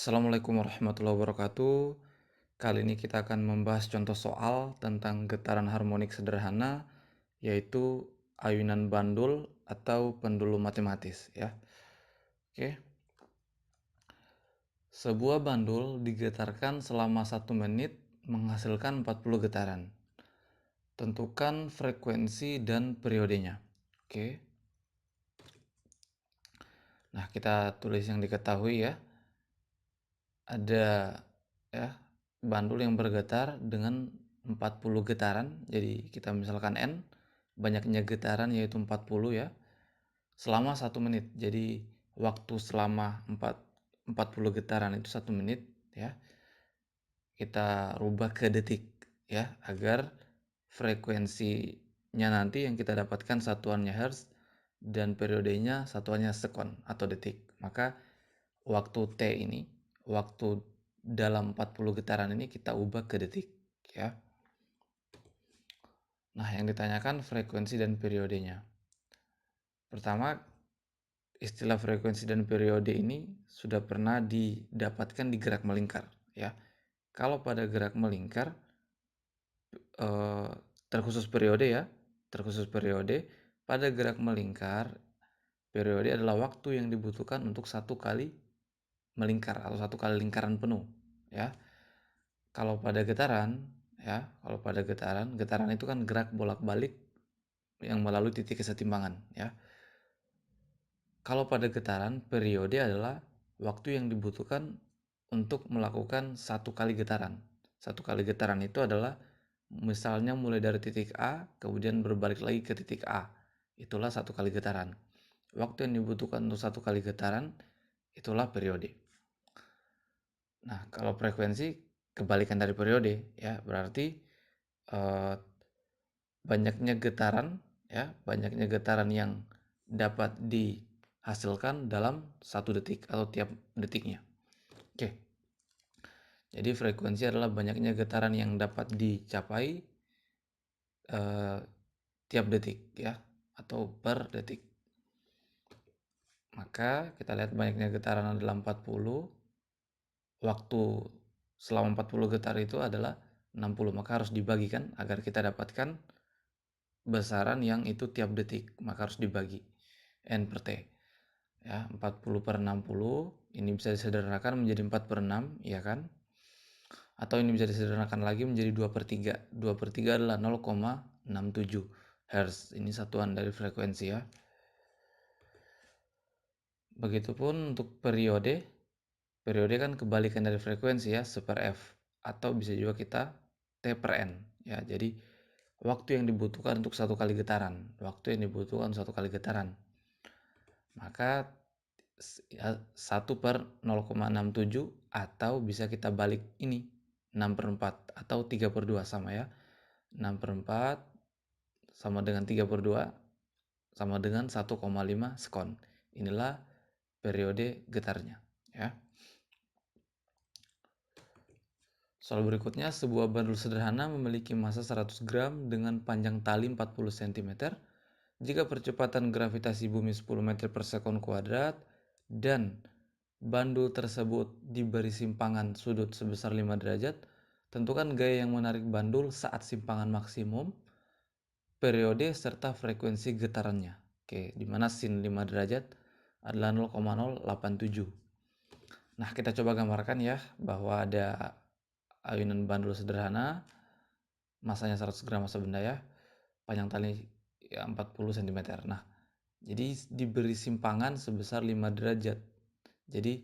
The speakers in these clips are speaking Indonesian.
Assalamualaikum warahmatullahi wabarakatuh. Kali ini kita akan membahas contoh soal tentang getaran harmonik sederhana, yaitu ayunan bandul atau pendulum matematis ya. Oke. Sebuah bandul digetarkan selama 1 menit menghasilkan 40 getaran. Tentukan frekuensi dan periodenya. Oke. Nah, kita tulis yang diketahui ya. Ada ya bandul yang bergetar dengan 40 getaran. Jadi kita misalkan N, banyaknya getaran yaitu 40 ya, selama 1 menit. Jadi waktu selama 40 getaran itu 1 menit ya. Kita rubah ke detik ya, agar frekuensinya nanti yang kita dapatkan satuannya hertz dan periodenya satuannya sekon atau detik. Maka waktu T ini, waktu dalam 40 getaran ini kita ubah ke detik ya. Nah, yang ditanyakan frekuensi dan periodenya. Pertama, istilah frekuensi dan periode ini sudah pernah didapatkan di gerak melingkar ya. Kalau pada gerak melingkar terkhusus periode ya, terkhusus periode, pada gerak melingkar periode adalah waktu yang dibutuhkan untuk satu kali melingkar atau satu kali lingkaran penuh ya. Kalau pada getaran ya, kalau pada getaran itu kan gerak bolak-balik yang melalui titik kesetimbangan ya. Kalau pada getaran, periode adalah waktu yang dibutuhkan untuk melakukan satu kali getaran. Satu kali getaran itu adalah misalnya mulai dari titik A kemudian berbalik lagi ke titik A. Itulah satu kali getaran. Waktu yang dibutuhkan untuk satu kali getaran itulah periode. Nah, kalau frekuensi kebalikan dari periode ya, berarti eh, banyaknya getaran yang dapat dihasilkan dalam 1 detik atau tiap detiknya. Oke. Jadi frekuensi adalah banyaknya getaran yang dapat dicapai tiap detik ya, atau per detik. Maka kita lihat banyaknya getaran adalah 40. Waktu selama 40 getar itu adalah 60, maka harus dibagikan agar kita dapatkan besaran yang itu tiap detik, maka harus dibagi N per T ya. 40 per 60 ini bisa disederhanakan menjadi 4 per 6 ya kan, atau ini bisa disederhanakan lagi menjadi 2 per 3. 2 per 3 adalah 0,67 Hz. Ini satuan dari frekuensi ya. Begitupun untuk periode. Periode kan kebalikan dari frekuensi ya, 1/F, atau bisa juga kita T per N ya. Jadi waktu yang dibutuhkan untuk satu kali getaran, maka 1 per 0,67, atau bisa kita balik ini 6 per 4 atau 3 per 2 sama ya. 6 per 4 sama dengan 3 per 2 sama dengan 1,5 sekon. Inilah periode getarnya ya. Soal berikutnya, sebuah bandul sederhana memiliki massa 100 gram dengan panjang tali 40 cm. Jika percepatan gravitasi bumi 10 meter per sekon kuadrat dan bandul tersebut diberi simpangan sudut sebesar 5 derajat, tentukan gaya yang menarik bandul saat simpangan maksimum, periode serta frekuensi getarannya. Oke, di mana sin 5 derajat adalah 0,087. Nah, kita coba gambarkan ya, bahwa ada ayunan bandul sederhana, masanya 100 gram massa benda ya, panjang tali ya 40 cm. Nah, jadi diberi simpangan sebesar 5 derajat. Jadi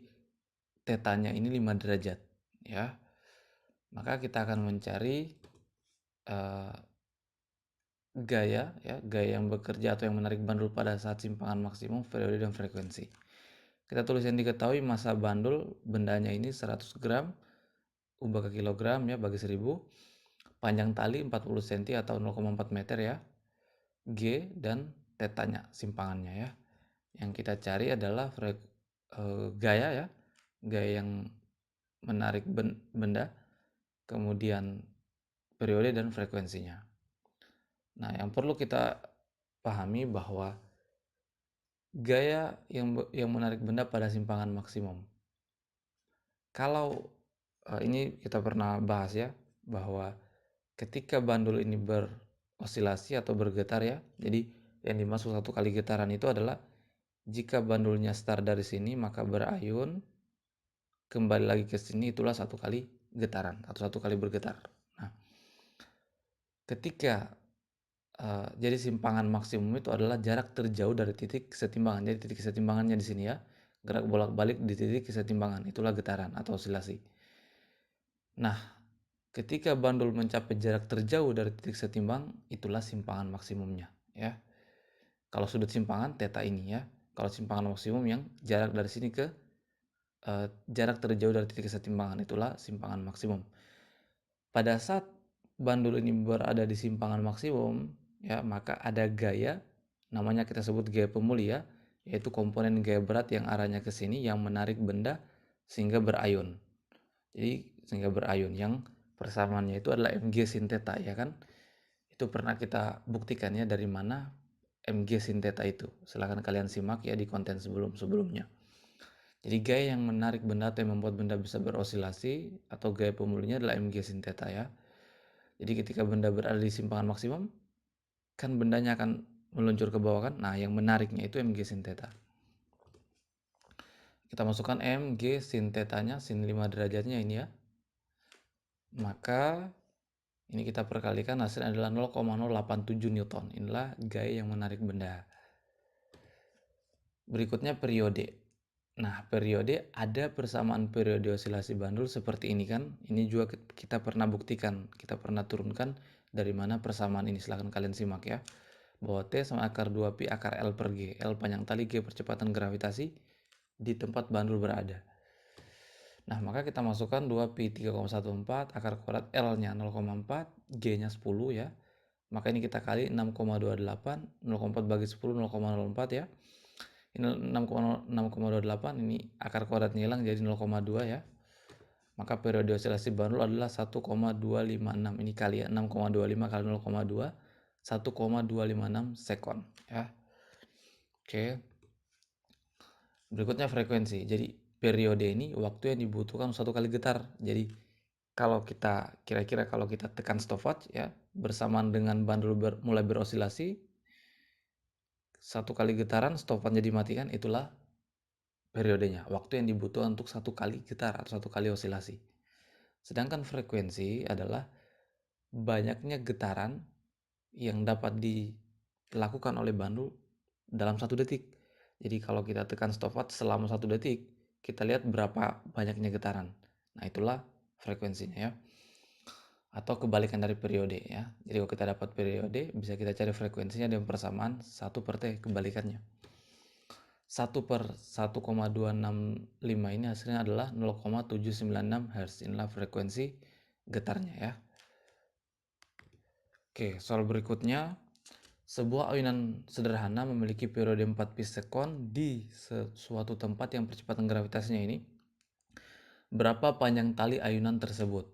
tetanya ini 5 derajat ya. Maka kita akan mencari gaya yang bekerja atau yang menarik bandul pada saat simpangan maksimum, periode dan frekuensi. Kita tulis yang diketahui, massa bandul bendanya ini 100 gram, ubah ke kilogram ya, bagi 1000. Panjang tali 40 cm atau 0,4 meter ya. G dan tetanya simpangannya ya. Yang kita cari adalah gaya ya, gaya yang menarik benda, kemudian periode dan frekuensinya. Nah, yang perlu kita pahami bahwa gaya yang menarik benda pada simpangan maksimum, Kalau ini kita pernah bahas ya, bahwa ketika bandul ini berosilasi atau bergetar ya, jadi yang dimaksud satu kali getaran itu adalah jika bandulnya start dari sini maka berayun, kembali lagi ke sini itulah satu kali getaran atau satu kali bergetar. Nah, ketika jadi simpangan maksimum itu adalah jarak terjauh dari titik kesetimbangan. Jadi titik kesetimbangannya di sini ya, gerak bolak-balik di titik kesetimbangan, itulah getaran atau osilasi. Nah, ketika bandul mencapai jarak terjauh dari titik setimbang, itulah simpangan maksimumnya ya. Kalau sudut simpangan theta ini ya. Kalau simpangan maksimum yang jarak dari sini ke jarak terjauh dari titik kesetimbangan, itulah simpangan maksimum. Pada saat bandul ini berada di simpangan maksimum ya, maka ada gaya, namanya kita sebut gaya pemuli ya, yaitu komponen gaya berat yang arahnya ke sini yang menarik benda sehingga berayun. Jadi sehingga berayun yang persamaannya itu adalah mg sin theta ya kan. Itu pernah kita buktikan ya, dari mana mg sin theta itu. Silahkan kalian simak ya di konten sebelum-sebelumnya. Jadi gaya yang menarik benda atau yang membuat benda bisa berosilasi atau gaya pemulinya adalah mg sin theta ya. Jadi ketika benda berada di simpangan maksimum, kan bendanya akan meluncur ke bawah kan. Nah, yang menariknya itu mg sin theta. Kita masukkan mg sin theta-nya, sin 5 derajatnya ini ya. Maka ini kita perkalikan, hasilnya adalah 0,087 Newton. Inilah gaya yang menarik benda. Berikutnya periode. Nah, periode, ada persamaan periode osilasi bandul seperti ini kan. Ini juga kita pernah buktikan, kita pernah turunkan dari mana persamaan ini. Silahkan kalian simak ya. Bahwa T sama akar 2 Pi akar L per G. L panjang tali, G percepatan gravitasi di tempat bandul berada. Nah, maka kita masukkan 2 Pi 3,14, akar kuadrat L-nya 0,4, G-nya 10 ya. Maka ini kita kali 6,28, 0,4 bagi 10, 0,04 ya. Ini 6,28, ini akar kuadratnya hilang jadi 0,2 ya. Maka periode osilasi bandul adalah 1,256. Ini kali ya, 6,25 kali 0,2, 1,256 sekon ya. Oke. Berikutnya frekuensi. Jadi periode ini waktu yang dibutuhkan satu kali getar. Jadi kalau kita kira-kira kalau kita tekan stopwatch ya, bersamaan dengan bandul mulai berosilasi, satu kali getaran stopwatchnya dimatikan, itulah periodenya, waktu yang dibutuhkan untuk satu kali getar atau satu kali osilasi. Sedangkan frekuensi adalah banyaknya getaran yang dapat dilakukan oleh bandul dalam 1 detik. Jadi kalau kita tekan stopwatch selama 1 detik, kita lihat berapa banyaknya getaran. Nah, itulah frekuensinya ya. Atau kebalikan dari periode ya. Jadi kalau kita dapat periode, bisa kita cari frekuensinya dengan persamaan 1 per T, kebalikannya. 1 per 1,265 ini hasilnya adalah 0,796 Hz. Inilah frekuensi getarnya ya. Oke, soal berikutnya. Sebuah ayunan sederhana memiliki periode 4 pi sekon di suatu tempat yang percepatan gravitasinya ini. Berapa panjang tali ayunan tersebut?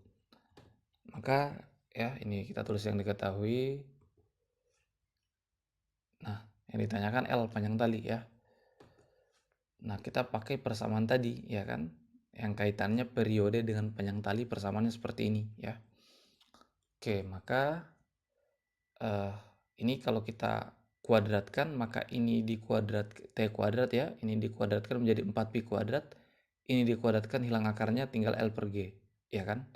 Maka ya, ini kita tulis yang diketahui. Nah, yang ditanyakan L panjang tali ya. Nah, kita pakai persamaan tadi ya kan. Yang kaitannya periode dengan panjang tali, persamaannya seperti ini ya. Oke, maka ini kalau kita kuadratkan, maka ini dikuadrat T kuadrat ya, ini dikuadratkan menjadi 4 Pi kuadrat, ini dikuadratkan hilang akarnya tinggal L per G, ya kan?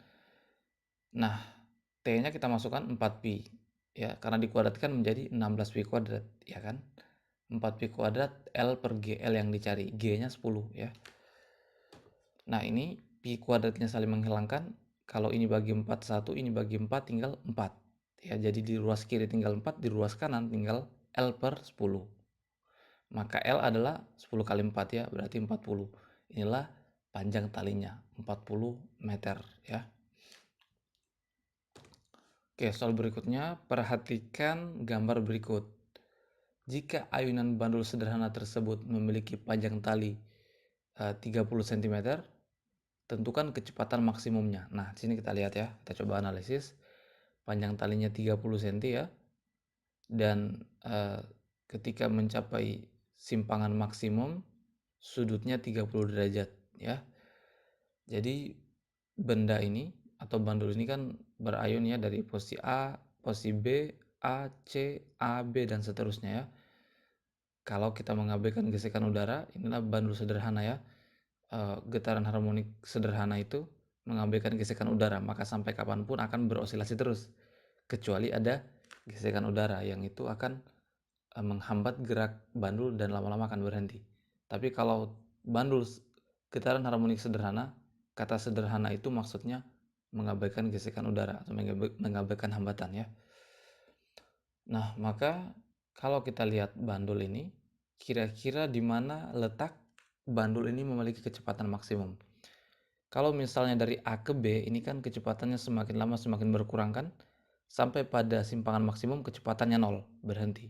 Nah, T-nya kita masukkan 4 Pi, ya, karena dikuadratkan menjadi 16 Pi kuadrat, ya kan? 4 Pi kuadrat L per G, L yang dicari, G-nya 10, ya. Nah, ini Pi kuadratnya saling menghilangkan, kalau ini bagi 4 1, ini bagi 4 tinggal 4. Ya, jadi di ruas kiri tinggal 4, di ruas kanan tinggal L per 10. Maka L adalah 10 kali 4 ya, berarti 40. Inilah panjang talinya, 40 meter ya. Oke, soal berikutnya, perhatikan gambar berikut. Jika ayunan bandul sederhana tersebut memiliki panjang tali 30 cm, tentukan kecepatan maksimumnya. Nah, di sini kita lihat ya, kita coba analisis. Panjang talinya 30 cm ya. Dan ketika mencapai simpangan maksimum, sudutnya 30 derajat ya. Jadi benda ini atau bandul ini kan berayun ya dari posisi A, posisi B, A, C, A, B, dan seterusnya ya. Kalau kita mengabaikan gesekan udara, inilah bandul sederhana ya. Getaran harmonik sederhana itu mengabaikan gesekan udara, maka sampai kapanpun akan berosilasi terus, kecuali ada gesekan udara yang itu akan menghambat gerak bandul dan lama-lama akan berhenti. Tapi kalau bandul getaran harmonik sederhana, kata sederhana itu maksudnya mengabaikan gesekan udara atau mengabaikan hambatan ya. Nah, maka kalau kita lihat bandul ini, kira-kira di mana letak bandul ini memiliki kecepatan maksimum. Kalau misalnya dari A ke B, ini kan kecepatannya semakin lama semakin berkurang kan, sampai pada simpangan maksimum kecepatannya 0, berhenti.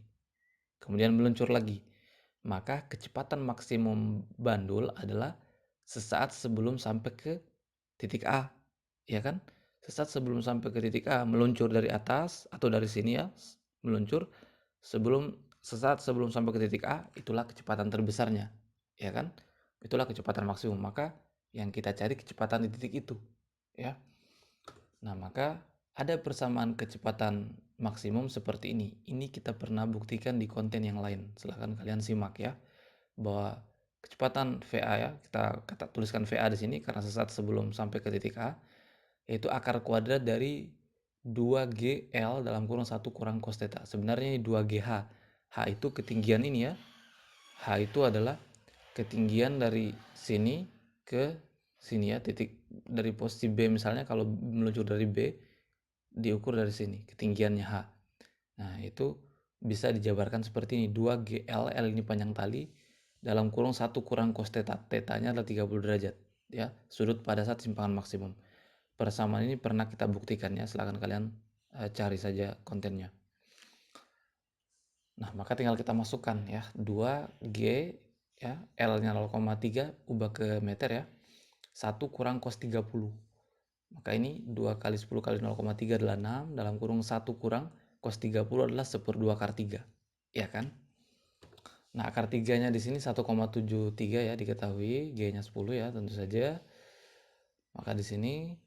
Kemudian meluncur lagi. Maka kecepatan maksimum bandul adalah sesaat sebelum sampai ke titik A, ya kan? Sesaat sebelum sampai ke titik A, meluncur dari atas atau dari sini ya, meluncur sesaat sebelum sampai ke titik A, itulah kecepatan terbesarnya, ya kan? Itulah kecepatan maksimum. Maka yang kita cari kecepatan di titik itu, ya. Nah, maka ada persamaan kecepatan maksimum seperti ini. Ini kita pernah buktikan di konten yang lain. Silahkan kalian simak ya, bahwa kecepatan VA ya, kita tuliskan VA di sini karena sesaat sebelum sampai ke titik A, yaitu akar kuadrat dari 2GL dalam kurung 1 kurang cos theta. Sebenarnya ini 2GH. H itu ketinggian ini ya. H itu adalah ketinggian dari sini ke sini ya, titik dari posisi B misalnya kalau meluncur dari B diukur dari sini ketinggiannya H. Nah, itu bisa dijabarkan seperti ini, 2GL, L ini panjang tali, dalam kurung 1 kurang cos theta, theta-nya adalah 30 derajat ya, sudut pada saat simpangan maksimum. Persamaan ini pernah kita buktikan ya, silahkan kalian cari saja kontennya. Nah, maka tinggal kita masukkan ya, 2G ya, L-nya 0,3 ubah ke meter ya. 1 kurang cos 30. Maka ini 2 kali 10 kali 0,3 adalah 6, dalam kurung 1 kurang cos 30 adalah 1/2 akar 3. Ya kan? Nah, akar 3-nya di sini 1,73 ya diketahui, G-nya 10 ya tentu saja. Maka di sini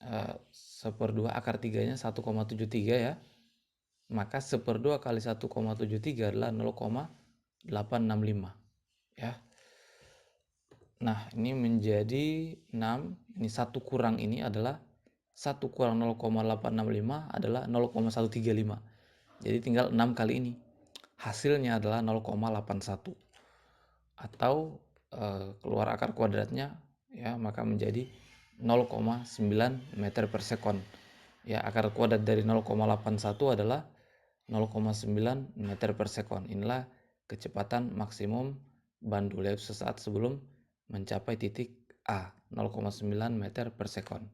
1/2 akar 3-nya 1,73 ya. Maka 1/2 kali 1,73 adalah 0,865 ya. Nah, ini menjadi 6, ini 1 kurang ini adalah 1 kurang 0,865 adalah 0,135. Jadi tinggal 6 kali ini. Hasilnya adalah 0,81. Atau keluar akar kuadratnya ya, maka menjadi 0,9 meter per sekon. Ya, akar kuadrat dari 0,81 adalah 0,9 meter per sekon. Inilah kecepatan maksimum bandul yaitu sesaat sebelum mencapai titik A, 0,9 meter per sekon.